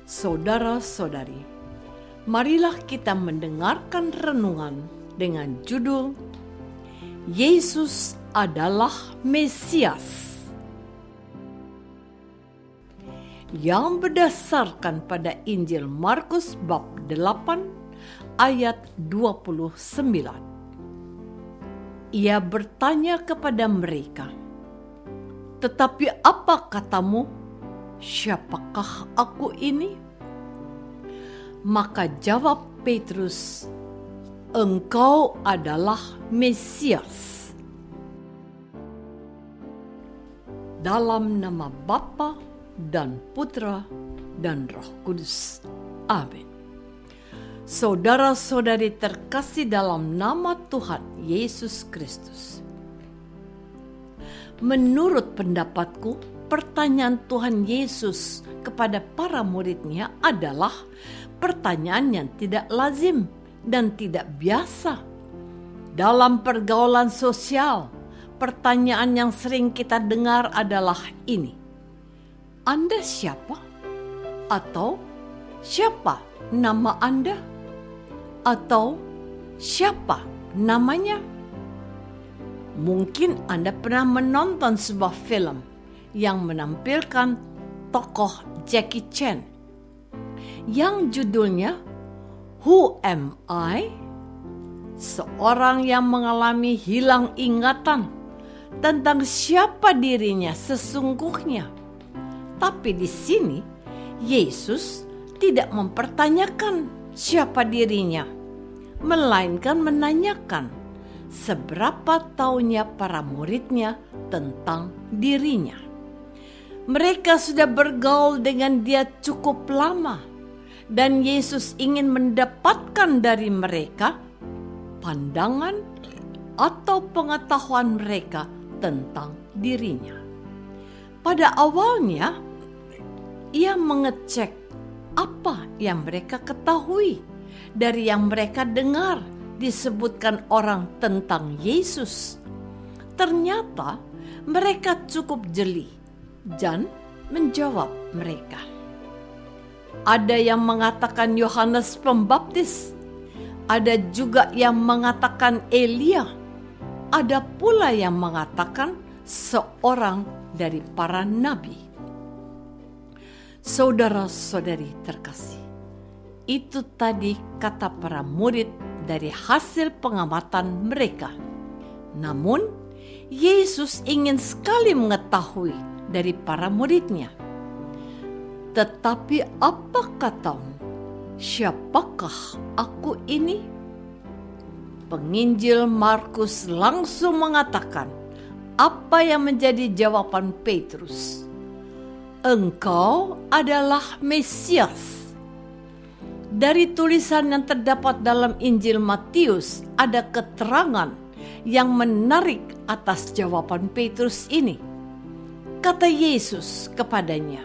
Saudara-saudari, marilah kita mendengarkan renungan dengan judul Yesus adalah Mesias, yang berdasarkan pada Injil Markus bab 8 ayat 29. Ia bertanya kepada mereka, "Tetapi apa katamu? Siapakah aku ini?" Maka jawab Petrus, "Engkau adalah Mesias." Dalam nama Bapa dan Putra dan Roh Kudus. Amin. Saudara-saudari terkasih dalam nama Tuhan Yesus Kristus. Menurut pendapatku, pertanyaan Tuhan Yesus kepada para muridnya adalah pertanyaan yang tidak lazim dan tidak biasa. Dalam pergaulan sosial, pertanyaan yang sering kita dengar adalah ini: "Anda siapa?" Atau "Siapa nama Anda?" Atau "Siapa namanya?" Mungkin Anda pernah menonton sebuah film yang menampilkan tokoh Jackie Chan yang judulnya Who Am I? Seorang yang mengalami hilang ingatan tentang siapa dirinya sesungguhnya. Tapi di sini Yesus tidak mempertanyakan siapa dirinya, melainkan menanyakan seberapa taunya para muridnya tentang dirinya. Mereka sudah bergaul dengan dia cukup lama, dan Yesus ingin mendapatkan dari mereka pandangan atau pengetahuan mereka tentang dirinya. Pada awalnya, ia mengecek apa yang mereka ketahui dari yang mereka dengar disebutkan orang tentang Yesus. Ternyata mereka cukup jeli dan menjawab mereka. Ada yang mengatakan Yohanes Pembaptis, ada juga yang mengatakan Elia, ada pula yang mengatakan seorang dari para nabi. Saudara-saudari terkasih, itu tadi kata para murid dari hasil pengamatan mereka. Namun, Yesus ingin sekali mengetahui dari para muridnya, "Tetapi apa katamu? Siapakah aku ini?" Penginjil Markus langsung mengatakan apa yang menjadi jawaban Petrus. "Engkau adalah Mesias." Dari tulisan yang terdapat dalam Injil Matius ada keterangan yang menarik atas jawaban Petrus ini. Kata Yesus kepadanya,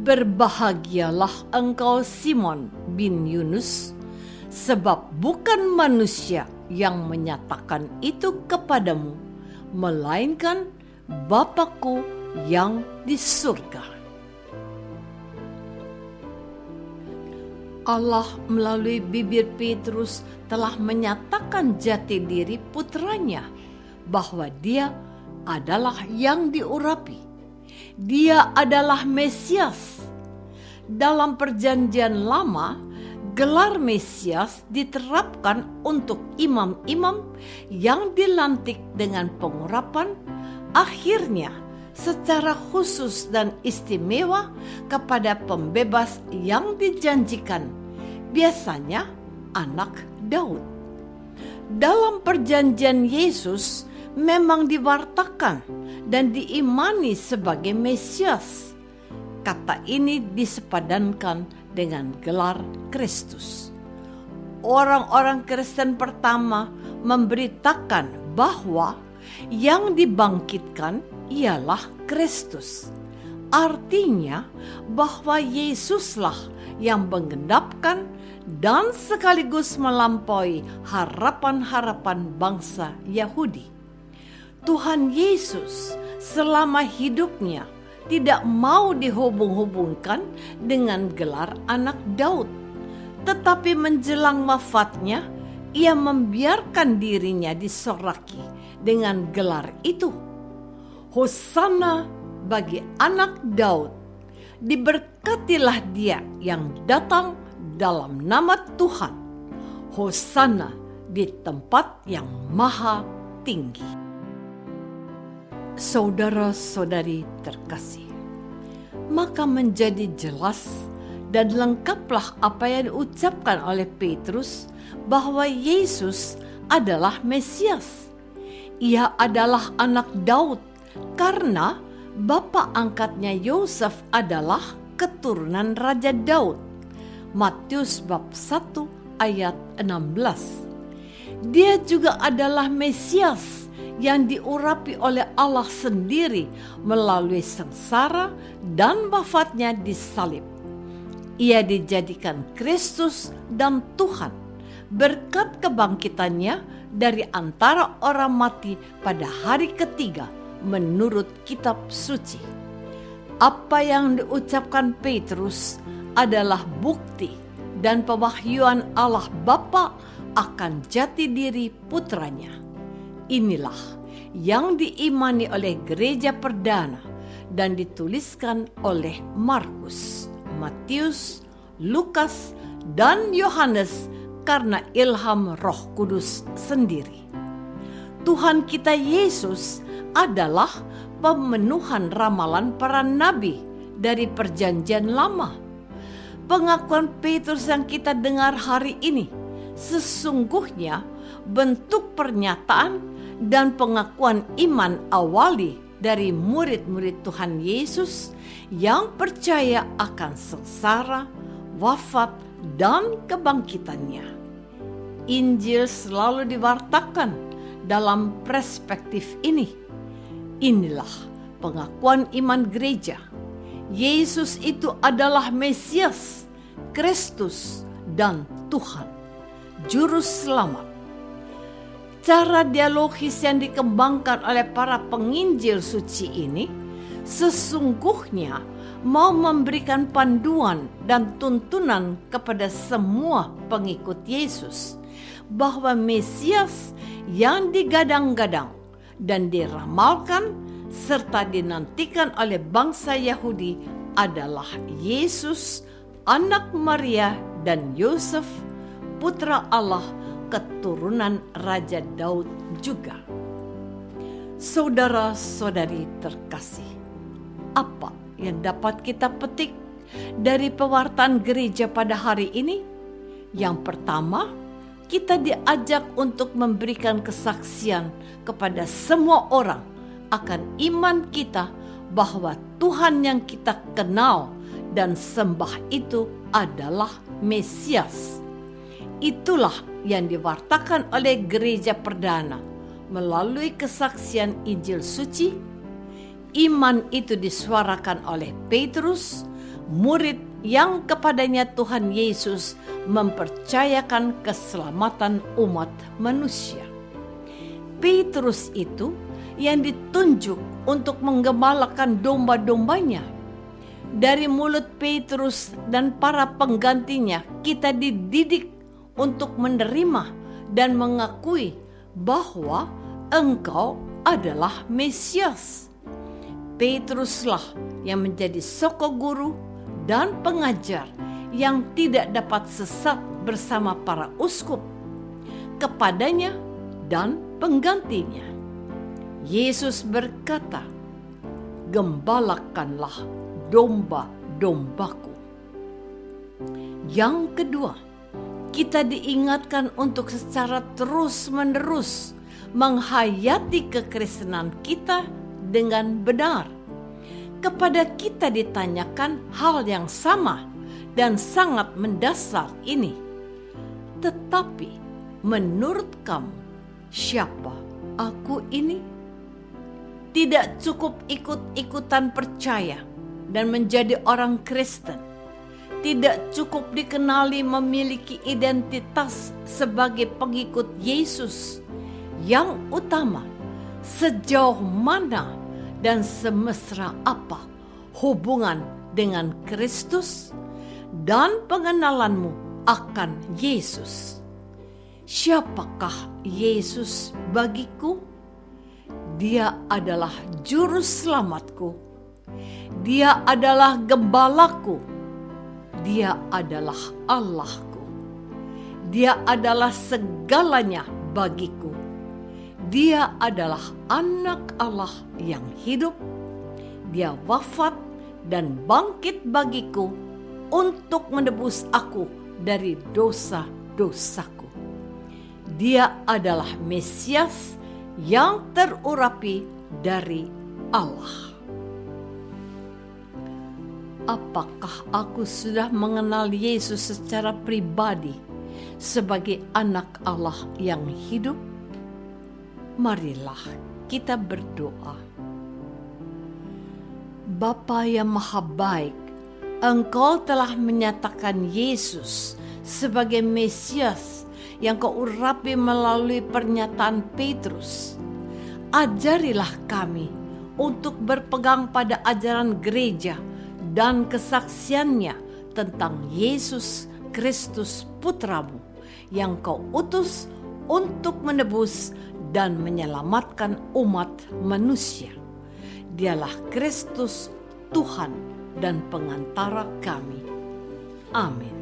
"Berbahagialah engkau Simon bin Yunus, sebab bukan manusia yang menyatakan itu kepadamu, melainkan Bapa-Ku yang di surga." Allah melalui bibir Petrus telah menyatakan jati diri putranya, bahwa dia adalah yang diurapi. Dia adalah Mesias. Dalam perjanjian lama, gelar Mesias diterapkan untuk imam-imam yang dilantik dengan pengurapan, akhirnya secara khusus dan istimewa kepada pembebas yang dijanjikan, biasanya anak Daud. Dalam perjanjian, Yesus memang diwartakan dan diimani sebagai Mesias. Kata ini disepadankan dengan gelar Kristus. Orang-orang Kristen pertama memberitakan bahwa yang dibangkitkan ialah Kristus. Artinya bahwa Yesuslah yang menggenapkan dan sekaligus melampaui harapan-harapan bangsa Yahudi. Tuhan Yesus selama hidupnya tidak mau dihubung-hubungkan dengan gelar anak Daud. Tetapi menjelang wafatnya, ia membiarkan dirinya disoraki dengan gelar itu. Hosana bagi anak Daud, diberkatilah dia yang datang dalam nama Tuhan. Hosana di tempat yang maha tinggi. Saudara-saudari terkasih, maka menjadi jelas dan lengkaplah apa yang diucapkan oleh Petrus bahwa Yesus adalah Mesias. Ia adalah anak Daud karena bapa angkatnya Yosef adalah keturunan Raja Daud. Matius bab 1 ayat 16. Dia juga adalah Mesias yang diurapi oleh Allah sendiri melalui sengsara dan wafatnya di salib. Ia dijadikan Kristus dan Tuhan berkat kebangkitannya dari antara orang mati pada hari ketiga menurut kitab suci. Apa yang diucapkan Petrus adalah bukti dan pewahyuan Allah Bapa akan jati diri putranya. Inilah yang diimani oleh gereja perdana dan dituliskan oleh Markus, Matius, Lukas, dan Yohanes karena ilham Roh Kudus sendiri. Tuhan kita Yesus adalah pemenuhan ramalan para nabi dari Perjanjian Lama. Pengakuan Petrus yang kita dengar hari ini sesungguhnya bentuk pernyataan dan pengakuan iman awali dari murid-murid Tuhan Yesus yang percaya akan sengsara, wafat, dan kebangkitannya. Injil selalu diwartakan dalam perspektif ini. Inilah pengakuan iman gereja. Yesus itu adalah Mesias, Kristus, dan Tuhan, Juru Selamat. Cara dialogis yang dikembangkan oleh para penginjil suci ini sesungguhnya mau memberikan panduan dan tuntunan kepada semua pengikut Yesus bahwa Mesias yang digadang-gadang dan diramalkan serta dinantikan oleh bangsa Yahudi adalah Yesus, anak Maria dan Yosef, putra Allah, keturunan Raja Daud juga. Saudara-saudari terkasih, apa yang dapat kita petik dari pewartaan gereja pada hari ini? Yang pertama, kita diajak untuk memberikan kesaksian kepada semua orang akan iman kita bahwa Tuhan yang kita kenal dan sembah itu adalah Mesias. Itulah yang diwartakan oleh gereja perdana melalui kesaksian Injil suci. Iman itu disuarakan oleh Petrus, murid yang kepadanya Tuhan Yesus mempercayakan keselamatan umat manusia. Petrus itu yang ditunjuk untuk menggembalakan domba-dombanya. Dari mulut Petrus dan para penggantinya kita dididik untuk menerima dan mengakui bahwa engkau adalah Mesias. Petruslah yang menjadi soko guru dan pengajar yang tidak dapat sesat bersama para uskup, kepadanya dan penggantinya. Yesus berkata, "Gembalakanlah domba-dombaku." Yang kedua, kita diingatkan untuk secara terus-menerus menghayati kekristenan kita dengan benar. Kepada kita ditanyakan hal yang sama dan sangat mendasar ini. Tetapi menurut kamu, siapa aku ini? Tidak cukup ikut-ikutan percaya dan menjadi orang Kristen. Tidak cukup dikenali memiliki identitas sebagai pengikut Yesus. Yang utama, sejauh mana dan semesra apa hubungan dengan Kristus dan pengenalanmu akan Yesus. Siapakah Yesus bagiku? Dia adalah juru selamatku. Dia adalah gembalaku. Dia adalah Allahku. Dia adalah segalanya bagiku. Dia adalah anak Allah yang hidup. Dia wafat dan bangkit bagiku untuk menebus aku dari dosa-dosaku. Dia adalah Mesias yang terurapi dari Allah. Apakah aku sudah mengenal Yesus secara pribadi sebagai anak Allah yang hidup? Marilah kita berdoa. Bapa yang Maha Baik, Engkau telah menyatakan Yesus sebagai Mesias yang Kau urapi melalui pernyataan Petrus. Ajarilah kami untuk berpegang pada ajaran gereja dan kesaksiannya tentang Yesus Kristus Putramu yang Kau utus untuk menebus dan menyelamatkan umat manusia. Dialah Kristus Tuhan dan pengantara kami. Amin.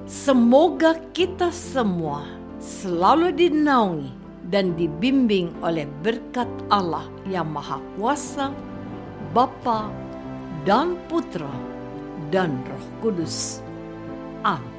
Semoga kita semua selalu dinaungi dan dibimbing oleh berkat Allah yang Maha Kuasa, Bapa dan Putra dan Roh Kudus. Amin.